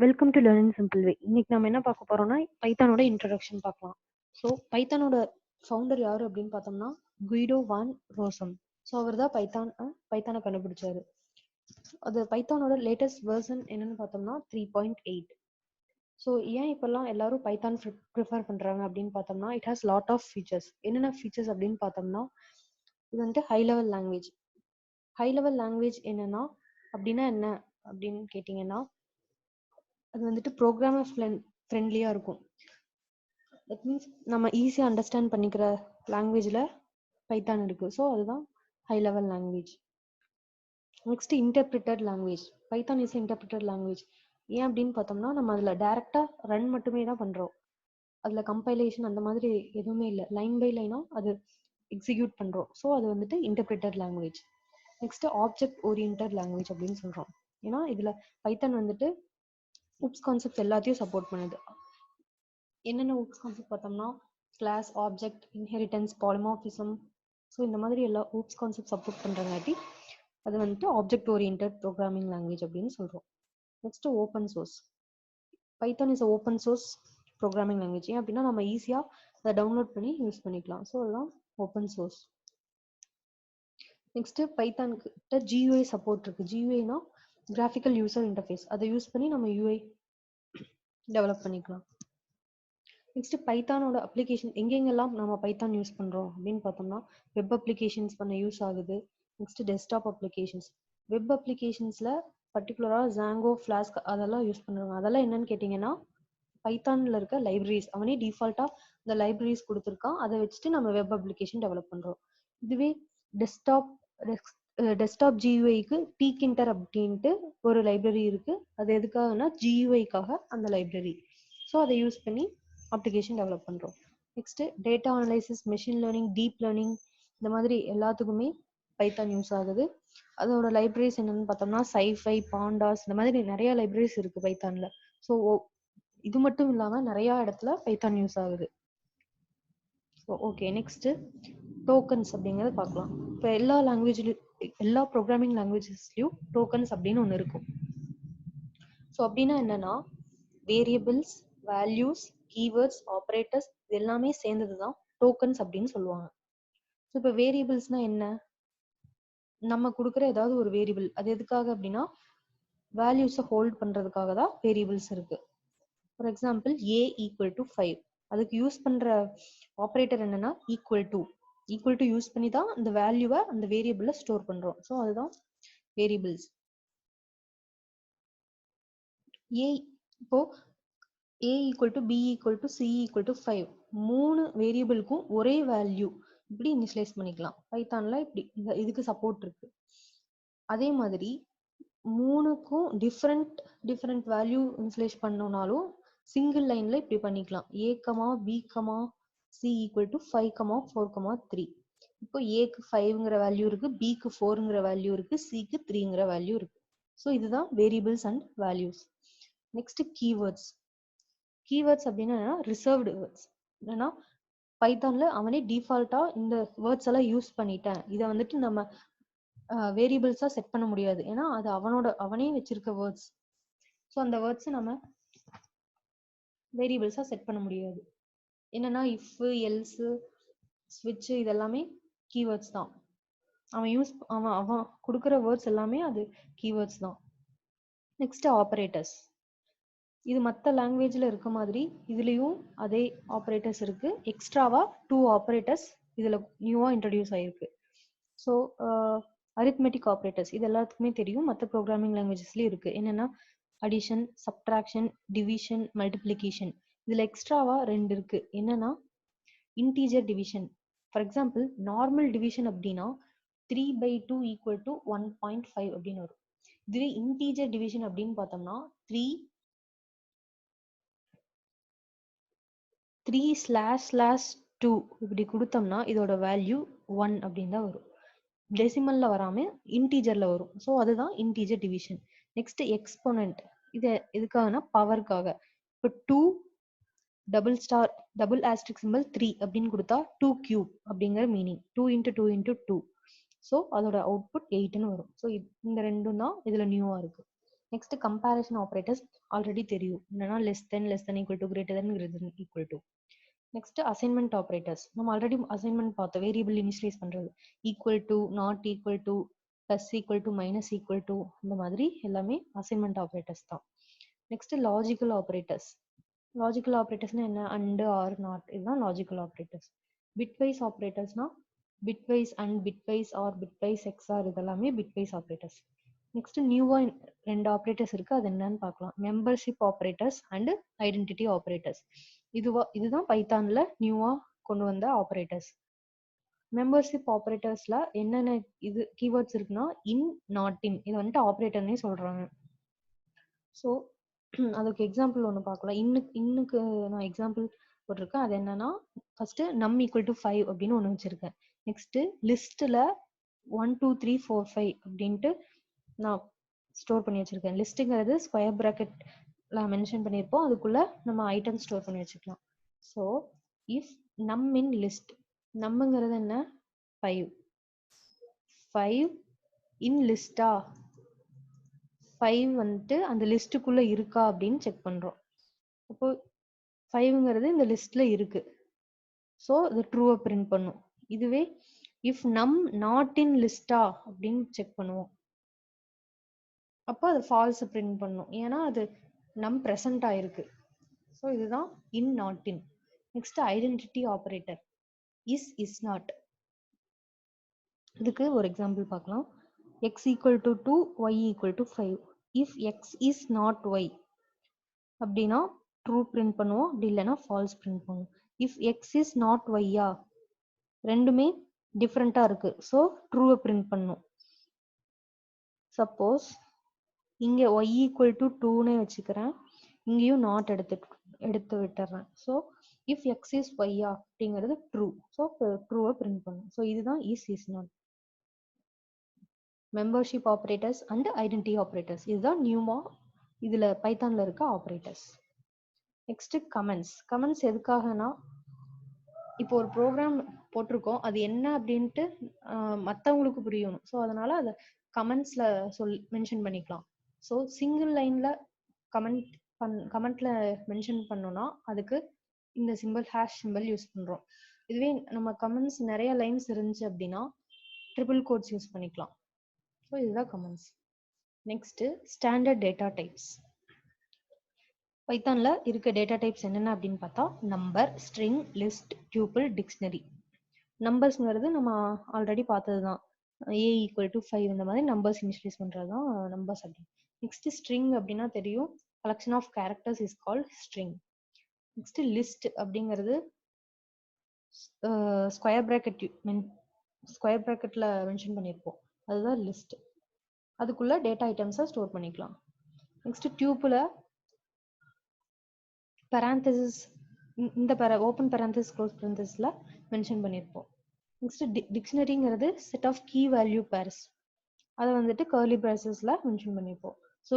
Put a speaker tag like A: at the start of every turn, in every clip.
A: Welcome to learn in simple வே. இன்னைக்கு நம்ம என்ன பார்க்க போறோம்னா பைத்தானோட இன்ட்ரடக்ஷன் பார்க்கலாம். ஸோ பைத்தானோட ஃபவுண்டர் யாரு அப்படின்னு பார்த்தோம்னா குயிடோ வான் ரோசம். ஸோ அவர் தான் பைத்தானை கண்டுபிடிச்சாரு. அது பைத்தானோட லேட்டஸ்ட் வெர்ஷன் என்னன்னு பார்த்தோம்னா 3.8. ஸோ ஏன் இப்பெல்லாம் எல்லாரும் பைத்தான் ப்ரிஃபர் பண்றாங்க அப்படின்னு பார்த்தோம்னா it has lot of features. என்னென்ன ஃபீச்சர்ஸ் அப்படின்னு பார்த்தோம்னா இது வந்துட்டு high level language. High level language என்னன்னா அப்படின்னா என்ன அப்படின்னு கேட்டிங்கன்னா அது வந்துட்டு ப்ரோக்ராமர் ஃப்ரெண்ட்லியாக இருக்கும். தட் மீன்ஸ் நம்ம ஈஸியாக அண்டர்ஸ்டாண்ட் பண்ணிக்கிற லாங்குவேஜில் பைத்தான் இருக்குது. ஸோ அதுதான் high level language. Next interpreted language. Python is interpreted language. ஏன் அப்படின்னு பார்த்தோம்னா நம்ம அதில் டைரெக்டாக ரன் மட்டுமே தான் பண்ணுறோம். அதில் கம்பைலேஷன் அந்த மாதிரி எதுவுமே இல்லை. லைன் பை லைனாக அது எக்ஸிக்யூட் பண்ணுறோம். ஸோ அது வந்துட்டு interpreted language. Next object oriented language அப்படின்னு சொல்கிறோம். ஏன்னா இதில் பைத்தான் வந்துட்டு ஊப்ஸ் கான்செப்ட் எல்லாத்தையும் சப்போர்ட் பண்ணுது. என்னென்ன ஊப்ஸ் கான்செப்ட் பார்த்தோம்னா class, object, inheritance, polymorphism. So இந்த மாதிரி எல்லா ஊப்ஸ் கான்செப்ட் சப்போர்ட் பண்ணுறங்காட்டி அது வந்துட்டு ஆப்ஜெக்ட் ஓரியன்டட் ப்ரோக்ராமிங் லாங்குவேஜ் அப்படின்னு சொல்கிறோம். Next open source. Python is open source programming language. ஏன் அப்படின்னா நம்ம ஈஸியாக அதை டவுன்லோட் பண்ணி யூஸ் பண்ணிக்கலாம். ஸோ அதுதான் ஓப்பன் சோர்ஸ். நெக்ஸ்ட் பைத்தான்கிட்ட GUI சப்போர்ட் இருக்கு. GUIனா கிராஃபிக்கல் யூசர் இன்டர்ஃபேஸ். அதை யூஸ் பண்ணி நம்ம UI டெவலப் பண்ணிக்கலாம். நெக்ஸ்ட் பைத்தானோட அப்ளிகேஷன் எங்கெங்கெல்லாம் நம்ம பைத்தான் யூஸ் பண்ணுறோம் அப்படின்னு பார்த்தோம்னா வெப் அப்ளிகேஷன்ஸ் பண்ண யூஸ் ஆகுது. Next desktop applications. வெப் அப்ளிகேஷன்ஸில் பர்டிகுலராக ஜாங்கோ, ஃப்ளாஸ்க் அதெல்லாம் யூஸ் பண்ணுறாங்க. அதெல்லாம் என்னன்னு கேட்டிங்கன்னா பைத்தானில் இருக்க லைப்ரரிஸ். அவனே டிஃபால்ட்டாக இந்த லைப்ரரிஸ் கொடுத்துருக்கான். அதை வச்சுட்டு நம்ம வெப் அப்ளிகேஷன் டெவலப் பண்ணுறோம். இதுவே டெஸ்க்டாப் GUIக்கு டீகிண்டர் அப்படின்ட்டு ஒரு லைப்ரரி இருக்குது. அது எதுக்காகனா GUIக்காக அந்த லைப்ரரி. ஸோ அதை யூஸ் பண்ணி அப்ளிகேஷன் டெவலப் பண்ணுறோம். Next data analysis, machine learning, deep learning இந்த மாதிரி எல்லாத்துக்குமே பைத்தான் யூஸ் ஆகுது. அதோட லைப்ரரிஸ் என்னென்னு பார்த்தோம்னா சைஃபை, பாண்டாஸ் இந்த மாதிரி நிறைய லைப்ரரிஸ் இருக்குது பைத்தானில். ஸோ இது மட்டும் இல்லாமல் நிறையா இடத்துல பைத்தான் யூஸ் ஆகுது. ஓகே, நெக்ஸ்ட்டு டோக்கன்ஸ் அப்படிங்கிறத பார்க்கலாம். இப்போ எல்லா ப்ரோக்ராமிங் லாங்குவேஜஸ்லையும் டோக்கன்ஸ் அப்படின்னு ஒன்று இருக்கும். ஸோ அப்படின்னா என்னன்னா வேரியபிள்ஸ், வேல்யூஸ், கீவேர்ட்ஸ், ஆப்ரேட்டர்ஸ் இது எல்லாமே சேர்ந்தது தான் டோக்கன்ஸ் அப்படின்னு சொல்லுவாங்க. ஸோ இப்போ வேரியபிள்ஸ்னா என்ன? நம்ம கொடுக்குற ஏதாவது ஒரு வேரியபிள். அது எதுக்காக அப்படின்னா வேல்யூஸை ஹோல்ட் பண்ணுறதுக்காக தான் வேரியபிள்ஸ் இருக்கு. For example A = 5. அதுக்கு யூஸ் பண்ணுற ஆப்ரேட்டர் என்னன்னா ஈக்குவல் டு யூஸ் பண்ணி தான் அந்த வேல்யூவை அந்த வேரியபிளில் ஸ்டோர் பண்ணுறோம். ஸோ அதுதான் வேரியபிள்ஸ். இப்போ A = B = C = 5 மூணு வேரியபிளுக்கும் ஒரே வேல்யூ இப்படி இனிஷியலைஸ் பண்ணிக்கலாம். பைத்தான்ல இப்படி இதுக்கு சப்போர்ட் இருக்கு. அதே மாதிரி மூணுக்கும் டிஃப்ரெண்ட் வேல்யூ இனிஷியலைஸ் பண்ணோம்னாலும் சிங்கிள் லைன்ல இப்படி பண்ணிக்கலாம். A, B, C = 5, 4, 3. இப்போ Aக்கு 5ங்கிற வேல்யூ இருக்கு, Bக்கு 4ங்கிற வேல்யூ இருக்கு, Cக்கு 3ங்கிற வேல்யூ இருக்கு. ஸோ இதுதான் variables and values. Next keywords அப்படின்னா ரிசர்வ்டு வேர்ட்ஸ். என்னன்னா பைத்தான்ல அவனே டிஃபால்ட்டா இந்த வேர்ட்ஸ் எல்லாம் யூஸ் பண்ணிட்டேன், இதை வந்துட்டு நம்ம வேரியபிள்ஸா செட் பண்ண முடியாது. ஏன்னா அது அவனே வச்சிருக்க வேர்ட்ஸ். ஸோ அந்த வேர்ட்ஸ் நம்ம வேரியபிள்ஸா செட் பண்ண முடியாது. என்னன்னா இஃப், எல்ஸ், ஸ்விட்ச் இதெல்லாமே கீவேர்ட்ஸ் தான். அவன் கொடுக்குற வேர்ட்ஸ் எல்லாமே அது கீவேர்ட்ஸ் தான். Next operators. இது மற்ற லாங்குவேஜில் இருக்க மாதிரி இதுலேயும் அதே ஆப்ரேட்டர்ஸ் இருக்கு. எக்ஸ்ட்ராவா 2 ஆப்ரேட்டர்ஸ் இதில் நியூவாக இன்ட்ரடியூஸ் ஆயிருக்கு. ஸோ அரித்மெட்டிக் ஆப்ரேட்டர்ஸ் இது எல்லாத்துக்குமே தெரியும், மற்ற ப்ரோக்ராமிங் லாங்குவேஜஸ்லேயும் இருக்கு. என்னன்னா அடிஷன், சப்ட்ராக்ஷன், டிவிஷன், மல்டிப்ளிகேஷன். இதில் எக்ஸ்ட்ராவா 2 இருக்கு. என்னன்னா integer division. For example normal division அப்படின்னா 3/2 = 1.5 அப்படின்னு வரும். இதுவே இன்டீஜர் டிவிஷன் அப்படின்னு பார்த்தோம்னா 3/2 இப்படி கொடுத்தோம்னா இதோட வேல்யூ 1 அப்படின்னு தான் வரும். டெசிமல்ல வராம இன்டீஜர்ல வரும். ஸோ அதுதான் இன்டீஜர் டிவிஷன். Next exponent. இது எதுக்காகனா பவர்க்காக. இப்போ 2 டபுள் ஆஸ்ட்ரிக் சிம்பிள் 3 அப்படின்னு கொடுத்தா 2³ அப்படிங்கிற மீனிங். 2 × 2 × 2. ஸோ அதோட அவுட்புட் 8ன்னு வரும். ஸோ இந்த ரெண்டும் தான் இதுல நியூவா இருக்கு. நெக்ஸ்ட் கம்பேரிசன் ஆப்ரேட்டர்ஸ் ஆல்ரெடி தெரியும், என்னன்னா less than equal to greater than equal to. Next assignment operators நம்ம ஆல்ரெடி அசைன்மெண்ட் பார்த்தோம், வேரியபிள் இனிஷியலைஸ் பண்றது, equal to, not equal to, plus equal to, minus equal to, இந்த மாதிரி எல்லாமே அசைன்மெண்ட் ஆப்ரேட்டர்ஸ் தான். Next logical operators. Logical ஆப்ரேட்டர்ஸ்னா என்ன, and, or, not, இதுதான் லாஜிக்கல் ஆப்ரேட்டர்ஸ். பிட்வைஸ் ஆப்ரேட்டர்ஸ்னா bitwise and, bitwise or, bitwise XOR, இதெல்லாமே பிட்வைஸ் ஆப்ரேட்டர்ஸ். நெக்ஸ்ட் நியூவா 2 ஆப்ரேட்டர்ஸ் இருக்கு, அது என்னன்னு பார்க்கலாம். Membership operators and identity operators. இதுதான் பைத்தான்ல நியூவா கொண்டு வந்த ஆப்ரேட்டர்ஸ். மெம்பர்ஷிப் ஆப்ரேட்டர்ஸ்ல என்னென்ன இது கீவேர்ட்ஸ் இருக்குன்னா, இன், நாட் இன், இது வந்துட்டு ஆப்ரேட்டர்னே சொல்றாங்க. ஸோ அதுக்கு எக்ஸாம்பிள் ஒன்று பார்க்கலாம். இன்னுக்கு நான் எக்ஸாம்பிள் போட்டிருக்கேன். அது என்னன்னா, ஃபர்ஸ்ட் நம் ஈக்குவல் டு 5 அப்படின்னு ஒன்று வச்சிருக்கேன். நெக்ஸ்ட் லிஸ்ட்ல 1 2 3 4 5 அப்படின்ட்டு நான் ஸ்டோர் பண்ணி வச்சிருக்கேன். லிஸ்ட்டுங்கிறது ஸ்கொயர் ப்ராக்கெட்ல மென்ஷன் பண்ணியிருப்போம், அதுக்குள்ள நம்ம ஐட்டம் ஸ்டோர் பண்ணி வச்சுக்கலாம். ஸோ இஃப் நம் இன் லிஸ்ட், நம்மங்கிறது என்ன, 5 5 இன் லிஸ்டா, 5 வந்துட்டு அந்த லிஸ்ட்டுக்குள்ள இருக்கா அப்படின்னு செக் பண்றோம். அப்போ 5ங்கிறது இந்த லிஸ்ட்ல இருக்கு, ஸோ இது ட்ரூவை பிரிண்ட் பண்ணும். இதுவே இஃப் நம் நாட் இன் லிஸ்டா அப்படின்னு செக் பண்ணுவோம், அப்போ அது ஃபால்ஸ் பிரிண்ட் பண்ணும், ஏன்னா அது நம் ப்ரெசென்ட் ஆயிருக்கு. ஸோ இதுதான் in, not in. Next identity operator, is not. இதுக்கு ஒரு எக்ஸாம்பிள் பார்க்கலாம். X equal to 2, y equal to 5. If x is not y அப்படின்னா ட்ரூ பிரிண்ட் பண்ணுவோம், அப்படி இல்லைன்னா ஃபால்ஸ் பிரிண்ட் பண்ணுவோம். இஃப் எக்ஸ் இஸ் நாட் ஒய்யா, ரெண்டுமே டிஃப்ரெண்டா இருக்கு, ஸோ ட்ரூவை பிரிண்ட் பண்ணும். சப்போஸ் இங்க ஒய் ஈக்குவல் டு 2னே வச்சுக்கிறேன், இங்கேயும் நாட் எடுத்து விட்டுறேன். ஸோ இஃப் எக்ஸ் இஸ் ஒய்யா அப்படிங்கிறது ட்ரூ, ஸோ ட்ரூவை பிரிண்ட் பண்ணும். ஸோ இதுதான் is not. Membership operators and identity operators, இதுதான் நியூமா இதுல பைத்தான்ல இருக்க ஆப்ரேட்டர்ஸ். Next comments. கமெண்ட்ஸ் எதுக்காகனா, இப்போ ஒரு ப்ரோக்ராம் போட்டிருக்கோம், அது என்ன அப்படின்ட்டு மற்றவங்களுக்கு புரியணும். ஸோ அதனால அதை கமெண்ட்ஸ்ல மென்ஷன் பண்ணிக்கலாம். ஸோ சிங்கிள் லைன்ல கமெண்ட்ல மென்ஷன் பண்ணோம்னா அதுக்கு இந்த சிம்பிள் ஹேஷ் சிம்பிள் யூஸ் பண்றோம். இதுவே நம்ம கமெண்ட்ஸ் நிறைய லைன்ஸ் இருந்துச்சு அப்படின்னா ட்ரிபிள் கோட்ஸ் யூஸ் பண்ணிக்கலாம். ஸோ இதுதான் comments. Next standard data types. பைத்தான்ல இருக்க டேட்டா டைப்ஸ் என்னென்ன அப்படின்னு பார்த்தா, number, string, list, tuple, dictionary. நம்பர்ஸ்ங்கிறது நம்ம ஆல்ரெடி பார்த்தது தான், ஏ ஈக்குவல் டு 5 இந்த மாதிரி நம்பர்ஸ் இனிஷியலைஸ் பண்றது தான் நம்பர்ஸ் அப்படி. நெக்ஸ்ட் ஸ்ட்ரிங் அப்படின்னா தெரியும், collection of characters is called string. Next list அப்படிங்கிறது ஸ்கொயர் ப்ராக்கெட்ல மென்ஷன் பண்ணியிருப்போம், அதுதான் லிஸ்ட். அதுக்குள்ள டேட்டா ஐட்டம்ஸை ஸ்டோர் பண்ணிக்கலாம். நெக்ஸ்ட் டியூப்ல parenthesis, இந்த ஓப்பன் parenthesis க்ளோஸ் parenthesisல மென்ஷன் பண்ணியிருப்போம். நெக்ஸ்ட் டிக்ஷனரிங்கிறது set of key value pairs, அதை வந்துட்டு கர்லி ப்ராசஸ்ல மென்ஷன் பண்ணியிருப்போம். ஸோ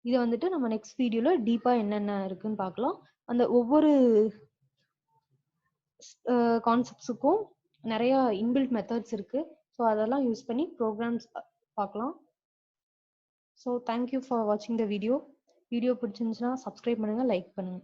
A: இதை வந்துட்டு நம்ம நெக்ஸ்ட் வீடியோல டீப்பா என்னென்ன இருக்குன்னு பார்க்கலாம். அந்த ஒவ்வொரு கான்செப்ட்ஸுக்கும் நிறைய இன்பில்ட் மெத்தட்ஸ் இருக்கு. ஸோ அதெல்லாம் யூஸ் பண்ணி ப்ரோக்ராம்ஸ் பார்க்கலாம். ஸோ தேங்க்யூ ஃபார் வாட்சிங் த வீடியோ. வீடியோ பிடிச்சிருந்துச்சுன்னா சப்ஸ்கிரைப் பண்ணுங்க, லைக் பண்ணுங்க.